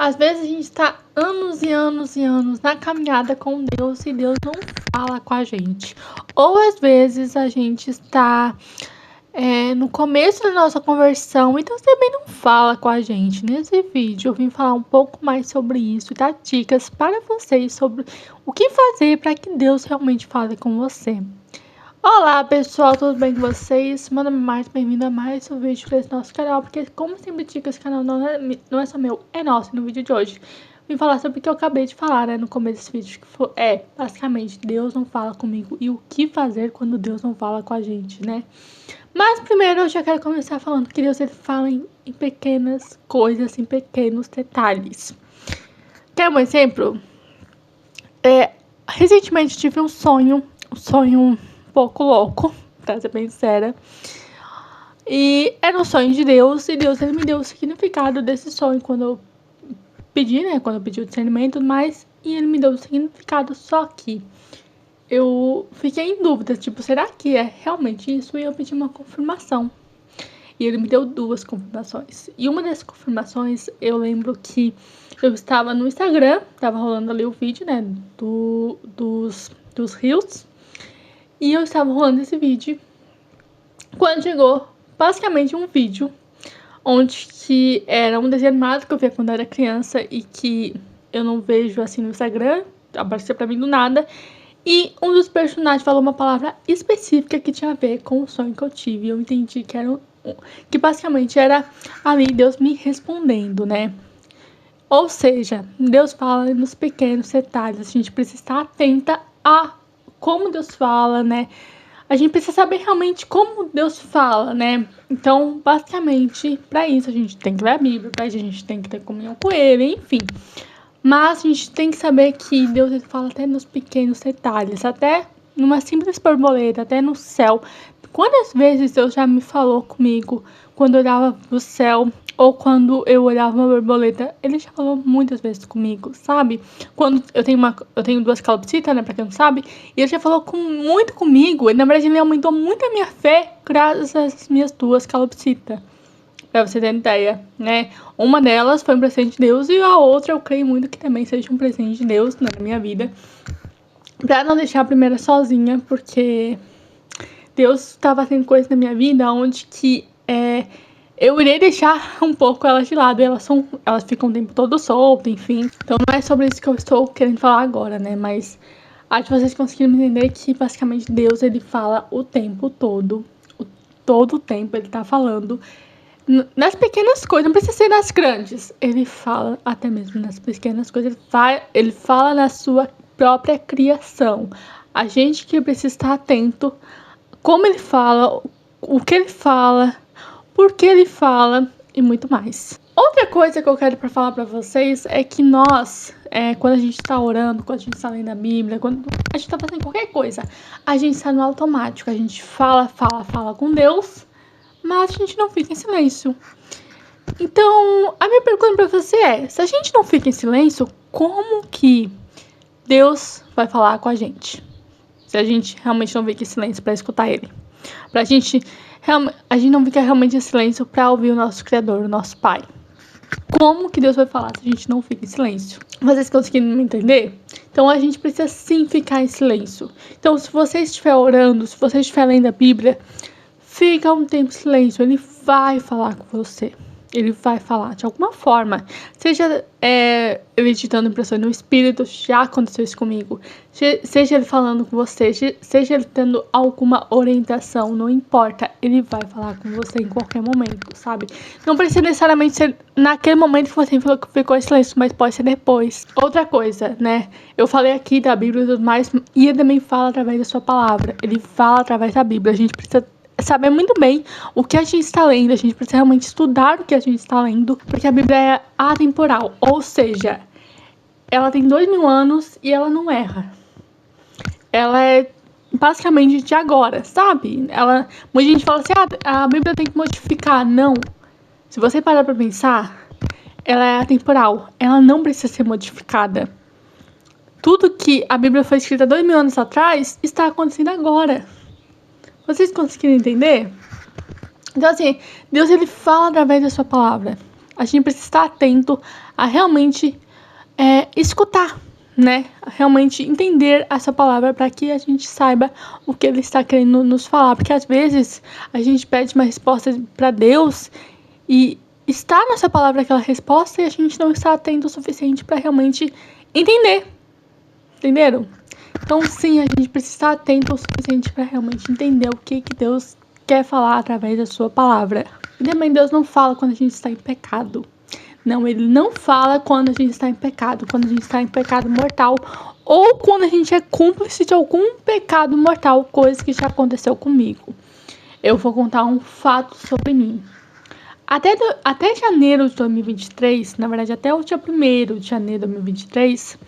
Às vezes a gente está anos e anos e anos na caminhada com Deus e Deus não fala com a gente. Ou às vezes a gente está no começo da nossa conversão e Deus também não fala com a gente. Nesse vídeo eu vim falar um pouco mais sobre isso e dar dicas para vocês sobre o que fazer para que Deus realmente fale com você. Olá pessoal, tudo bem com vocês? Meu nome é Marta, bem-vindo a mais um vídeo desse nosso canal, porque como sempre digo, esse canal não é só meu, é nosso. E no vídeo de hoje vim falar sobre o que eu acabei de falar, no começo desse vídeo, que basicamente, Deus não fala comigo e o que fazer quando Deus não fala com a gente, Mas primeiro eu já quero começar falando que Deus ele fala em pequenas coisas, em pequenos detalhes. Quer um exemplo? Recentemente tive um sonho um pouco louco, pra ser bem sincera. E era um sonho de Deus, e Deus ele me deu o significado desse sonho quando eu pedi, quando eu pedi o discernimento e tudo mais, e ele me deu o significado, só que eu fiquei em dúvida, será que é realmente isso? E eu pedi uma confirmação. E ele me deu 2 confirmações. E uma dessas confirmações, eu lembro que eu estava no Instagram, tava rolando ali o vídeo, dos Reels. E eu estava rolando esse vídeo quando chegou basicamente um vídeo onde que era um desenho animado que eu via quando eu era criança e que eu não vejo assim no Instagram, apareceu pra mim do nada. E um dos personagens falou uma palavra específica que tinha a ver com o sonho que eu tive. Eu entendi que basicamente era ali Deus me respondendo, Ou seja, Deus fala nos pequenos detalhes. A gente precisa estar atenta a como Deus fala, A gente precisa saber realmente como Deus fala, Então, basicamente, para isso a gente tem que ler a Bíblia, para isso a gente tem que ter comunhão com Ele, enfim. Mas a gente tem que saber que Deus ele fala até nos pequenos detalhes, até numa simples borboleta, até no céu. Quantas vezes Deus já me falou comigo quando eu olhava pro céu ou quando eu olhava uma borboleta? Ele já falou muitas vezes comigo, sabe? Quando eu tenho 2 calopsitas, pra quem não sabe, e ele já falou muito comigo. E na verdade ele aumentou muito a minha fé graças às minhas 2 calopsitas. Pra você ter uma ideia, Uma delas foi um presente de Deus e a outra eu creio muito que também seja um presente de Deus na minha vida. Pra não deixar a primeira sozinha, porque Deus estava fazendo coisas na minha vida onde que eu irei deixar um pouco elas de lado. Elas ficam o tempo todo soltas, enfim. Então não é sobre isso que eu estou querendo falar agora, Mas acho que vocês conseguiram me entender que basicamente Deus ele fala o tempo todo. Todo o tempo ele tá falando. Nas pequenas coisas, não precisa ser nas grandes. Ele fala até mesmo nas pequenas coisas. Ele fala na sua própria criação. A gente que precisa estar atento como ele fala, o que ele fala, por que ele fala e muito mais. Outra coisa que eu quero falar para vocês é que nós, quando a gente está orando, quando a gente está lendo a Bíblia, quando a gente está fazendo qualquer coisa, a gente está no automático. A gente fala com Deus, mas a gente não fica em silêncio. Então, a minha pergunta para você é, se a gente não fica em silêncio, como que Deus vai falar com a gente? Se a gente realmente não fica em silêncio para escutar Ele. A gente não fica realmente em silêncio para ouvir o nosso Criador, o nosso Pai. Como que Deus vai falar se a gente não fica em silêncio? Vocês conseguiram me entender? Então a gente precisa sim ficar em silêncio. Então se você estiver orando, se você estiver lendo a Bíblia, fica um tempo em silêncio. Ele vai falar com você. Ele vai falar de alguma forma. Seja ele te dando impressão no espírito, já aconteceu isso comigo. Seja ele falando com você, seja ele tendo alguma orientação, não importa. Ele vai falar com você em qualquer momento, sabe? Não precisa necessariamente ser naquele momento que você ficou em silêncio, mas pode ser depois. Outra coisa, Eu falei aqui da Bíblia e tudo mais, e ele também fala através da sua palavra. Ele fala através da Bíblia. A gente precisa saber muito bem o que a gente está lendo, a gente precisa realmente estudar o que a gente está lendo, porque a Bíblia é atemporal, ou seja, ela tem 2000 anos e ela não erra. Ela é basicamente de agora, sabe? Muita gente fala assim, a Bíblia tem que modificar. Não. Se você parar pra pensar, ela é atemporal, ela não precisa ser modificada. Tudo que a Bíblia foi escrita 2000 anos atrás está acontecendo agora. Vocês conseguiram entender? Então, assim, Deus ele fala através da sua palavra. A gente precisa estar atento a realmente escutar, né? A realmente entender essa palavra para que a gente saiba o que ele está querendo nos falar. Porque às vezes a gente pede uma resposta para Deus e está nessa palavra aquela resposta e a gente não está atento o suficiente para realmente entender. Entenderam? Então, sim, a gente precisa estar atento o suficiente para realmente entender o que Deus quer falar através da sua palavra. E também Deus não fala quando a gente está em pecado. Não, ele não fala quando a gente está em pecado, quando a gente está em pecado mortal ou quando a gente é cúmplice de algum pecado mortal, coisa que já aconteceu comigo. Eu vou contar um fato sobre mim. Até janeiro de 2023, na verdade até o dia 1º de janeiro de 2023,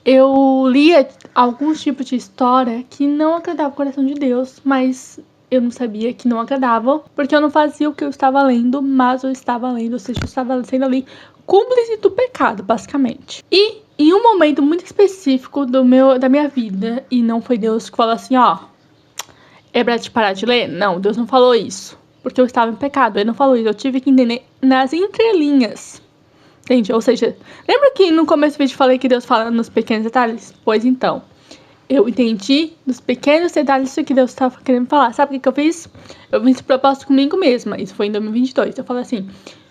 eu lia alguns tipos de história que não agradavam o coração de Deus, mas eu não sabia que não agradava, porque eu não fazia o que eu estava lendo, mas eu estava lendo, ou seja, eu estava sendo ali cúmplice do pecado, basicamente. E em um momento muito específico da minha vida, e não foi Deus que falou assim, ó, é pra te parar de ler? Não, Deus não falou isso, porque eu estava em pecado, ele não falou isso, eu tive que entender nas entrelinhas. Entende? Ou seja, lembra que no começo do vídeo falei que Deus fala nos pequenos detalhes? Pois então, eu entendi nos pequenos detalhes o que Deus estava querendo falar. Sabe o que eu fiz? Eu fiz esse propósito comigo mesma. Isso foi em 2022. Eu falei assim,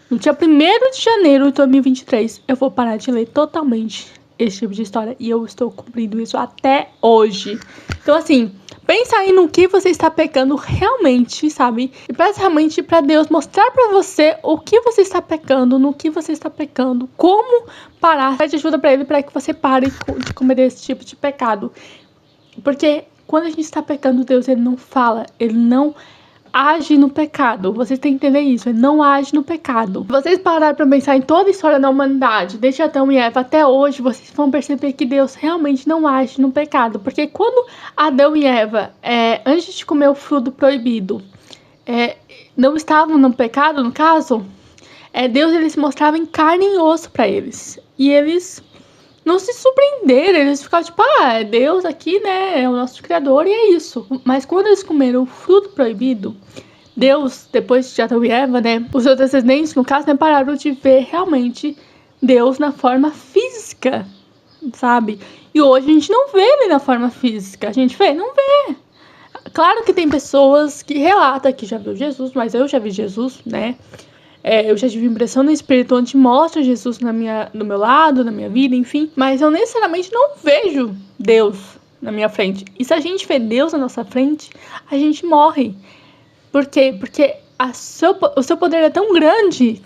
no dia 1º de janeiro de 2023, eu vou parar de ler totalmente esse tipo de história. E eu estou cumprindo isso até hoje. Então, assim, pensa aí no que você está pecando realmente, sabe? E peça realmente para Deus mostrar para você o que você está pecando, no que você está pecando, como parar. Pede ajuda para ele para que você pare de cometer esse tipo de pecado. Porque quando a gente está pecando, Deus, ele não fala, ele não age no pecado. Vocês têm que entender isso, ele não age no pecado. Se vocês pararem para pensar em toda a história da humanidade, desde Adão e Eva até hoje, vocês vão perceber que Deus realmente não age no pecado. Porque quando Adão e Eva, antes de comer o fruto proibido, não estavam no pecado, no caso, Deus ele se mostrava em carne e osso para eles. E eles não se surpreenderam, eles ficaram tipo, é Deus aqui, né, é o nosso Criador e é isso. Mas quando eles comeram o fruto proibido, Deus, depois de Adão e Eva, né, os seus descendentes, no caso, né, pararam de ver realmente Deus na forma física, sabe? E hoje a gente não vê ele na forma física, a gente vê? Não vê. Claro que tem pessoas que relatam que já viu Jesus, mas eu já vi Jesus, né? Eu já tive impressão no espírito onde mostra Jesus do meu lado, na minha vida, enfim. Mas eu necessariamente não vejo Deus na minha frente. E se a gente vê Deus na nossa frente, a gente morre. Por quê? Porque o seu poder é tão grande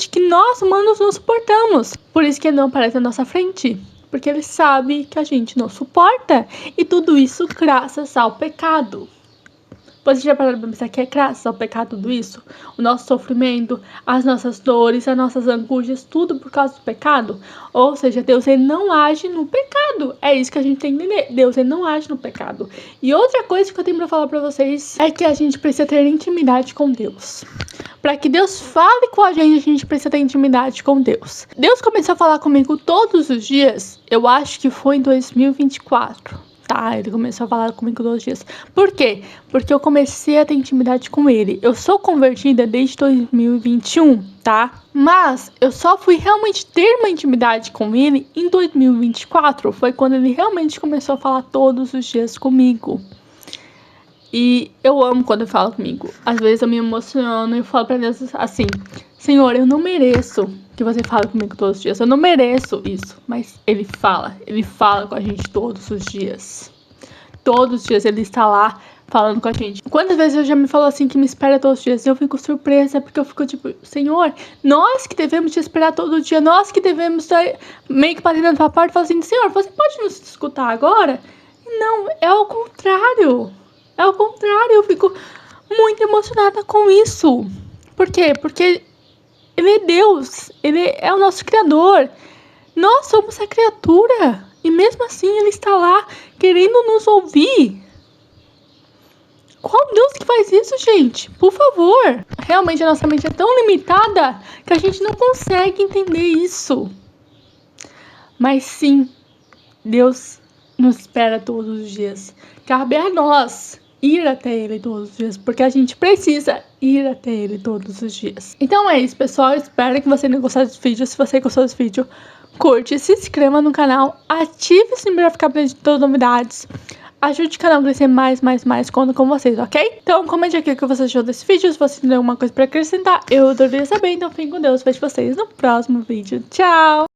que nós humanos não suportamos. Por isso que ele não aparece na nossa frente. Porque ele sabe que a gente não suporta. E tudo isso graças ao pecado. Você já parou pra pensar que é graças ao pecado tudo isso? O nosso sofrimento, as nossas dores, as nossas angústias, tudo por causa do pecado? Ou seja, Deus ele não age no pecado. É isso que a gente tem que entender. Deus ele não age no pecado. E outra coisa que eu tenho pra falar pra vocês é que a gente precisa ter intimidade com Deus. Para que Deus fale com a gente precisa ter intimidade com Deus. Deus começou a falar comigo todos os dias, eu acho que foi em 2024. Tá, ele começou a falar comigo todos os dias. Por quê? Porque eu comecei a ter intimidade com ele. Eu sou convertida desde 2021, tá? Mas eu só fui realmente ter uma intimidade com ele em 2024. Foi quando ele realmente começou a falar todos os dias comigo. E eu amo quando ele fala comigo. Às vezes eu me emociono e eu falo pra Deus assim, Senhor, eu não mereço que você fale comigo todos os dias. Eu não mereço isso. Mas ele fala com a gente todos os dias. Todos os dias ele está lá falando com a gente. Quantas vezes ele já me falou assim que me espera todos os dias? Eu fico surpresa porque eu fico tipo, Senhor, nós que devemos te esperar todo dia, nós que devemos estar meio que batendo na tua porta e falar assim, Senhor, você pode nos escutar agora? Não, é o contrário. É o contrário, eu fico muito emocionada com isso. Por quê? Porque ele é Deus, ele é o nosso Criador. Nós somos a criatura. E mesmo assim ele está lá querendo nos ouvir. Qual Deus que faz isso, gente? Por favor. Realmente a nossa mente é tão limitada que a gente não consegue entender isso. Mas sim, Deus nos espera todos os dias. Cabe a nós ir até ele todos os dias, porque a gente precisa ir até ele todos os dias. Então é isso, pessoal. Espero que você tenha gostado desse vídeo. Se você gostou desse vídeo, curte, se inscreva no canal, ative o sininho para ficar por dentro de todas as novidades. Ajude o canal a crescer mais, conto com vocês, ok? Então comente aqui o que você achou desse vídeo, se você tem alguma coisa para acrescentar, eu adoraria saber. Então fiquem com Deus, vejo vocês no próximo vídeo. Tchau!